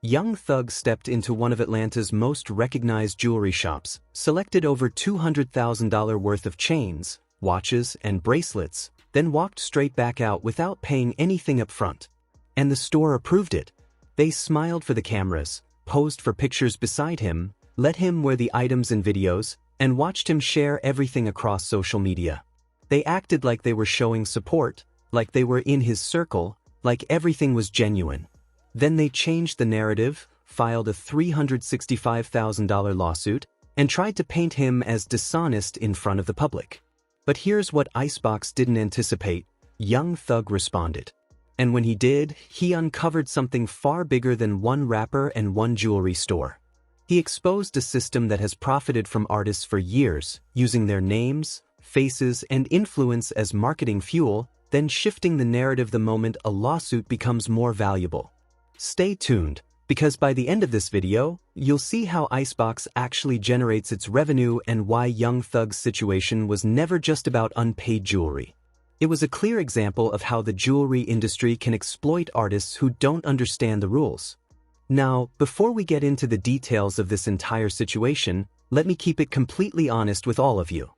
Young Thug stepped into one of Atlanta's most recognized jewelry shops, selected over $200,000 worth of chains, watches, and bracelets, then walked straight back out without paying anything up front. And the store approved it. They smiled for the cameras, posed for pictures beside him, let him wear the items in videos, and watched him share everything across social media. They acted like they were showing support, like they were in his circle, like everything was genuine. Then they changed the narrative, filed a $365,000 lawsuit, and tried to paint him as dishonest in front of the public. But here's what Icebox didn't anticipate: Young Thug responded. And when he did, he uncovered something far bigger than one rapper and one jewelry store. He exposed a system that has profited from artists for years, using their names, faces, and influence as marketing fuel, then shifting the narrative the moment a lawsuit becomes more valuable. Stay tuned, because by the end of this video, you'll see how Icebox actually generates its revenue and why Young Thug's situation was never just about unpaid jewelry. It was a clear example of how the jewelry industry can exploit artists who don't understand the rules. Now, before we get into the details of this entire situation, let me keep it completely honest with all of you.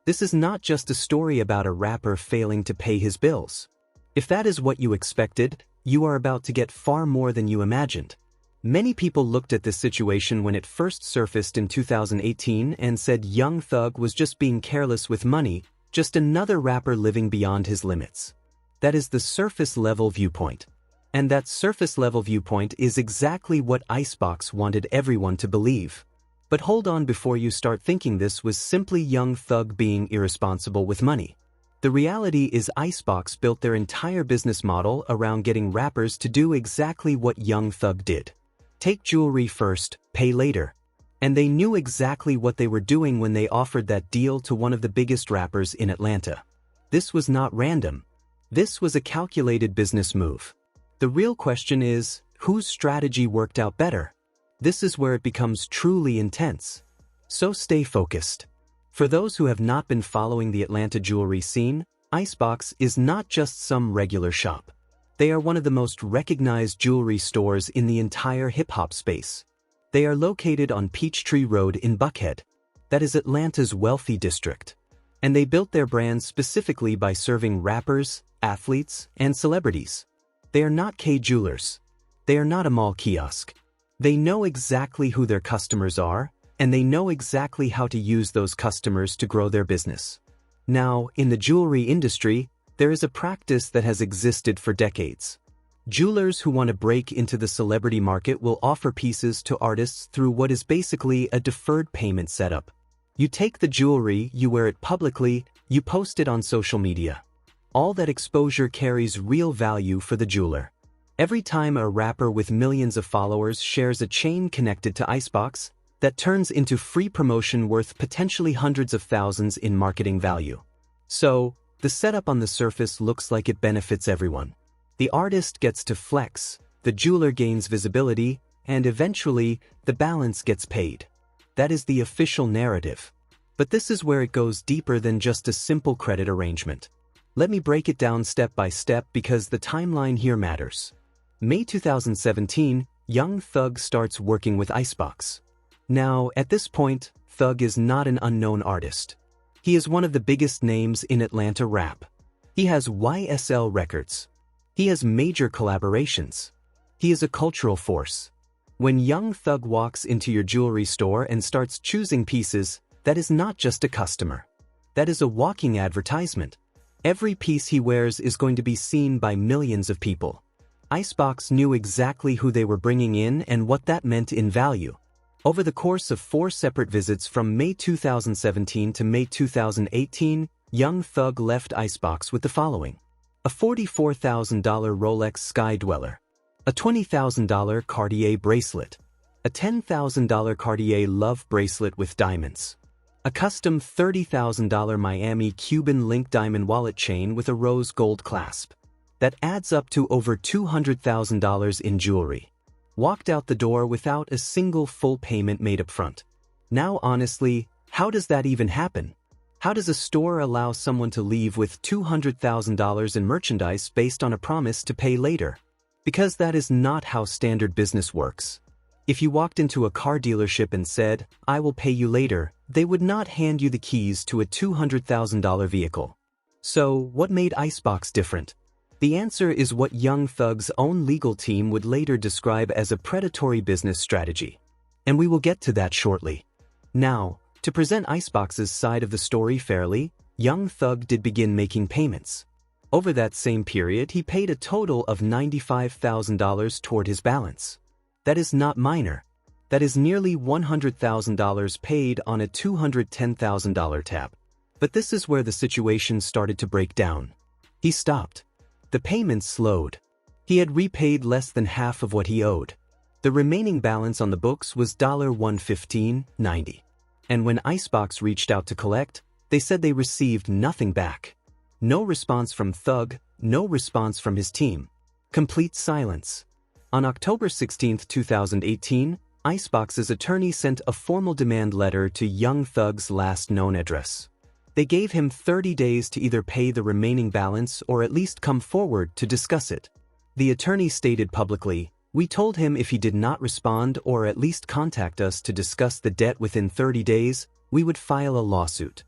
This is not just a story about a rapper failing to pay his bills. If that is what you expected, you are about to get far more than you imagined. Many people looked at this situation when it first surfaced in 2018 and said Young Thug was just being careless with money, just another rapper living beyond his limits. That is the surface-level viewpoint. And that surface-level viewpoint is exactly what Icebox wanted everyone to believe. But hold on, before you start thinking this was simply Young Thug being irresponsible with money. The reality is Icebox built their entire business model around getting rappers to do exactly what Young Thug did. Take jewelry first, pay later. And they knew exactly what they were doing when they offered that deal to one of the biggest rappers in Atlanta. This was not random. This was a calculated business move. The real question is, whose strategy worked out better? This is where it becomes truly intense. So stay focused. For those who have not been following the Atlanta jewelry scene, Icebox is not just some regular shop. They are one of the most recognized jewelry stores in the entire hip-hop space. They are located on Peachtree Road in Buckhead. That is Atlanta's wealthy district. And they built their brand specifically by serving rappers, athletes, and celebrities. They are not K Jewelers. They are not a mall kiosk. They know exactly who their customers are, and they know exactly how to use those customers to grow their business. Now, in the jewelry industry, there is a practice that has existed for decades. Jewelers who want to break into the celebrity market will offer pieces to artists through what is basically a deferred payment setup. You take the jewelry, you wear it publicly, you post it on social media. All that exposure carries real value for the jeweler. Every time a rapper with millions of followers shares a chain connected to Icebox, that turns into free promotion worth potentially hundreds of thousands in marketing value. So, the setup on the surface looks like it benefits everyone. The artist gets to flex, the jeweler gains visibility, and eventually, the balance gets paid. That is the official narrative. But this is where it goes deeper than just a simple credit arrangement. Let me break it down step by step because the timeline here matters. May 2017, Young Thug starts working with Icebox. Now, at this point, Thug is not an unknown artist. He is one of the biggest names in Atlanta rap. He has YSL Records. He has major collaborations. He is a cultural force. When Young Thug walks into your jewelry store and starts choosing pieces, that is not just a customer. That is a walking advertisement. Every piece he wears is going to be seen by millions of people. Icebox knew exactly who they were bringing in and what that meant in value. Over the course of 4 separate visits from May 2017 to May 2018, Young Thug left Icebox with the following: a $44,000 Rolex Sky Dweller, a $20,000 Cartier bracelet, a $10,000 Cartier Love bracelet with diamonds, a custom $30,000 Miami Cuban Link diamond wallet chain with a rose gold clasp. That adds up to over $200,000 in jewelry. Walked out the door without a single full payment made up front. Now honestly, how does that even happen? How does a store allow someone to leave with $200,000 in merchandise based on a promise to pay later? Because that is not how standard business works. If you walked into a car dealership and said, "I will pay you later," they would not hand you the keys to a $200,000 vehicle. So, what made Icebox different? The answer is what Young Thug's own legal team would later describe as a predatory business strategy. And we will get to that shortly. Now, to present Icebox's side of the story fairly, Young Thug did begin making payments. Over that same period, he paid a total of $95,000 toward his balance. That is not minor. That is nearly $100,000 paid on a $210,000 tab. But this is where the situation started to break down. He stopped. The payments slowed. He had repaid less than half of what he owed. The remaining balance on the books was $115.90. And when Icebox reached out to collect, they said they received nothing back. No response from Thug, no response from his team. Complete silence. On October 16, 2018, Icebox's attorney sent a formal demand letter to Young Thug's last known address. They gave him 30 days to either pay the remaining balance or at least come forward to discuss it. The attorney stated publicly, "We told him if he did not respond or at least contact us to discuss the debt within 30 days, we would file a lawsuit."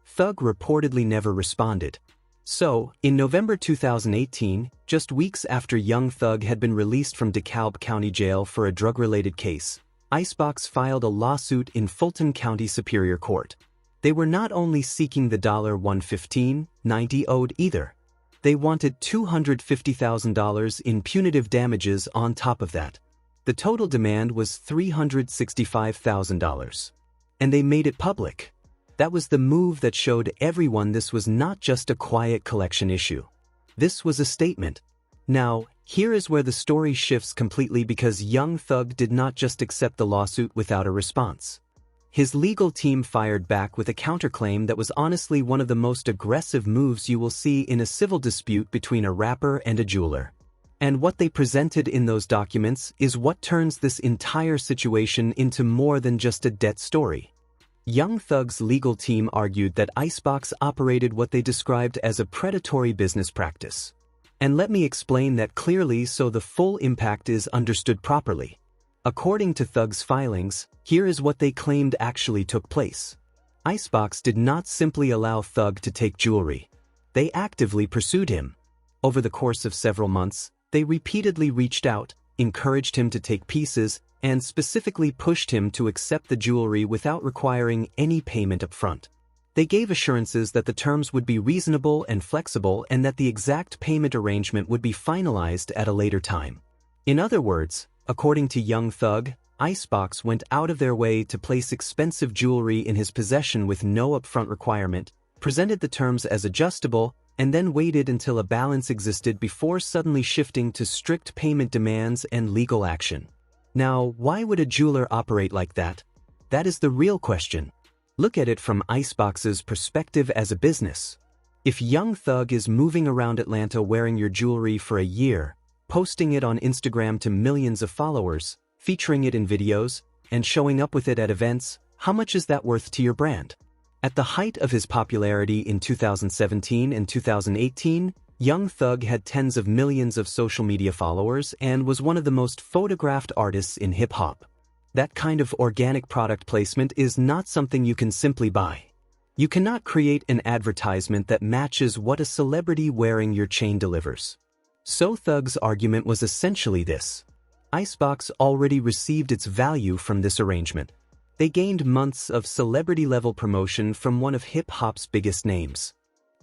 Thug reportedly never responded. So, in November 2018, just weeks after Young Thug had been released from DeKalb County Jail for a drug-related case, Icebox filed a lawsuit in Fulton County Superior Court. They were not only seeking the $115.90 owed either. They wanted $250,000 in punitive damages on top of that. The total demand was $365,000. And they made it public. That was the move that showed everyone this was not just a quiet collection issue. This was a statement. Now, here is where the story shifts completely because Young Thug did not just accept the lawsuit without a response. His legal team fired back with a counterclaim that was honestly one of the most aggressive moves you will see in a civil dispute between a rapper and a jeweler. And what they presented in those documents is what turns this entire situation into more than just a debt story. Young Thug's legal team argued that Icebox operated what they described as a predatory business practice. And let me explain that clearly so the full impact is understood properly. According to Thug's filings, here is what they claimed actually took place. Icebox did not simply allow Thug to take jewelry. They actively pursued him. Over the course of several months, they repeatedly reached out, encouraged him to take pieces, and specifically pushed him to accept the jewelry without requiring any payment up front. They gave assurances that the terms would be reasonable and flexible and that the exact payment arrangement would be finalized at a later time. In other words, according to Young Thug, Icebox went out of their way to place expensive jewelry in his possession with no upfront requirement, presented the terms as adjustable, and then waited until a balance existed before suddenly shifting to strict payment demands and legal action. Now, why would a jeweler operate like that? That is the real question. Look at it from Icebox's perspective as a business. If Young Thug is moving around Atlanta wearing your jewelry for a year, posting it on Instagram to millions of followers, featuring it in videos, and showing up with it at events, how much is that worth to your brand? At the height of his popularity in 2017 and 2018, Young Thug had tens of millions of social media followers and was one of the most photographed artists in hip-hop. That kind of organic product placement is not something you can simply buy. You cannot create an advertisement that matches what a celebrity wearing your chain delivers. So Thug's argument was essentially this. Icebox already received its value from this arrangement. They gained months of celebrity-level promotion from one of hip-hop's biggest names.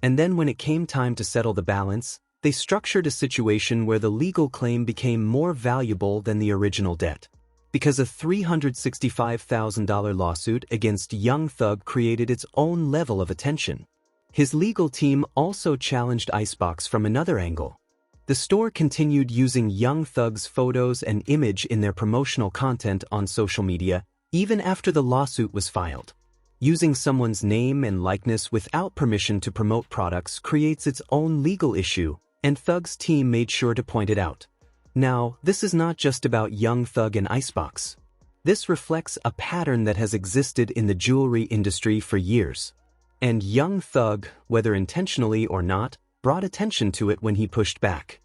And then when it came time to settle the balance, they structured a situation where the legal claim became more valuable than the original debt. Because a $365,000 lawsuit against Young Thug created its own level of attention. His legal team also challenged Icebox from another angle. The store continued using Young Thug's photos and image in their promotional content on social media, even after the lawsuit was filed. Using someone's name and likeness without permission to promote products creates its own legal issue, and Thug's team made sure to point it out. Now, this is not just about Young Thug and Icebox. This reflects a pattern that has existed in the jewelry industry for years. And Young Thug, whether intentionally or not, brought attention to it when he pushed back.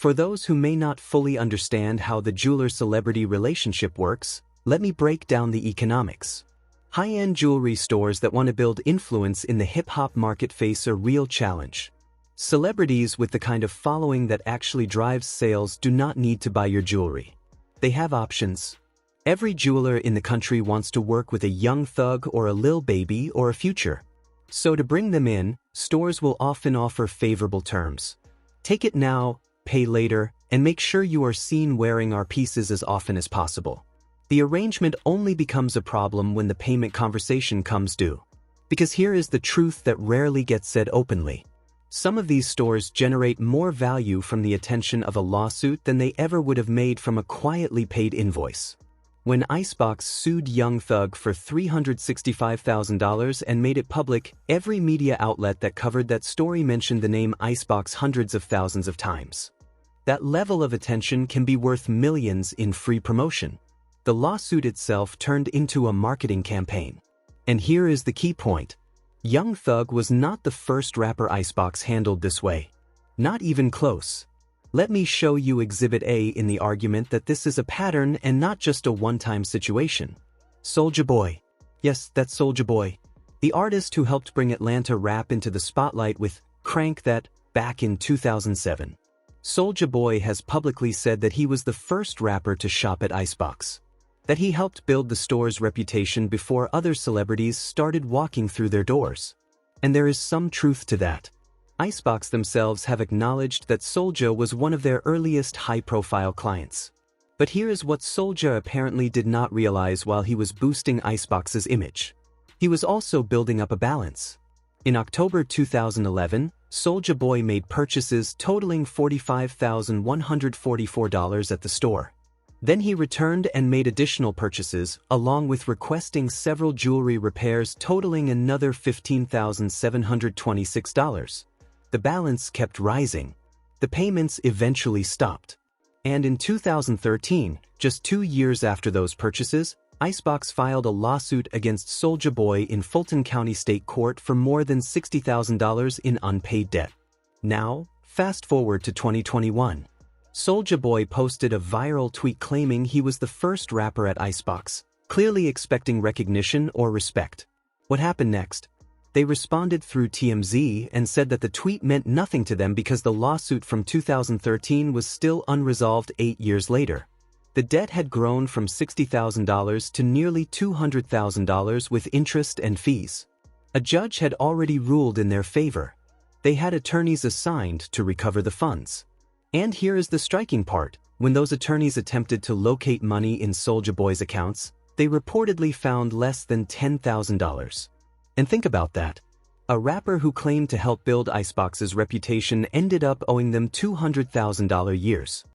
For those who may not fully understand how the jeweler-celebrity relationship works, let me break down the economics. High-end jewelry stores that want to build influence in the hip-hop market face a real challenge. Celebrities with the kind of following that actually drives sales do not need to buy your jewelry. They have options. Every jeweler in the country wants to work with a young thug or a lil baby or a future. So to bring them in, stores will often offer favorable terms. Take it now, pay later, and make sure you are seen wearing our pieces as often as possible. The arrangement only becomes a problem when the payment conversation comes due. Because here is the truth that rarely gets said openly. Some of these stores generate more value from the attention of a lawsuit than they ever would have made from a quietly paid invoice. When Icebox sued Young Thug for $365,000 and made it public, every media outlet that covered that story mentioned the name Icebox hundreds of thousands of times. That level of attention can be worth millions in free promotion. The lawsuit itself turned into a marketing campaign. And here is the key point. Young Thug was not the first rapper Icebox handled this way. Not even close. Let me show you Exhibit A in the argument that this is a pattern and not just a one-time situation. Soulja Boy. Yes, that's Soulja Boy. The artist who helped bring Atlanta rap into the spotlight with Crank That back in 2007. Soulja Boy has publicly said that he was the first rapper to shop at Icebox. That he helped build the store's reputation before other celebrities started walking through their doors. And there is some truth to that. Icebox themselves have acknowledged that Soulja was one of their earliest high-profile clients. But here is what Soulja apparently did not realize while he was boosting Icebox's image. He was also building up a balance. In October 2011, Soulja Boy made purchases totaling $45,144 at the store. Then he returned and made additional purchases, along with requesting several jewelry repairs totaling another $15,726. The balance kept rising. The payments eventually stopped. And in 2013, just 2 years after those purchases, Icebox filed a lawsuit against Soulja Boy in Fulton County State Court for more than $60,000 in unpaid debt. Now, fast forward to 2021. Soulja Boy posted a viral tweet claiming he was the first rapper at Icebox, clearly expecting recognition or respect. What happened next? They responded through TMZ and said that the tweet meant nothing to them because the lawsuit from 2013 was still unresolved 8 years later. The debt had grown from $60,000 to nearly $200,000 with interest and fees. A judge had already ruled in their favor. They had attorneys assigned to recover the funds. And here is the striking part. When those attorneys attempted to locate money in Soulja Boy's accounts, they reportedly found less than $10,000. And think about that. A rapper who claimed to help build Icebox's reputation ended up owing them $200,000 years.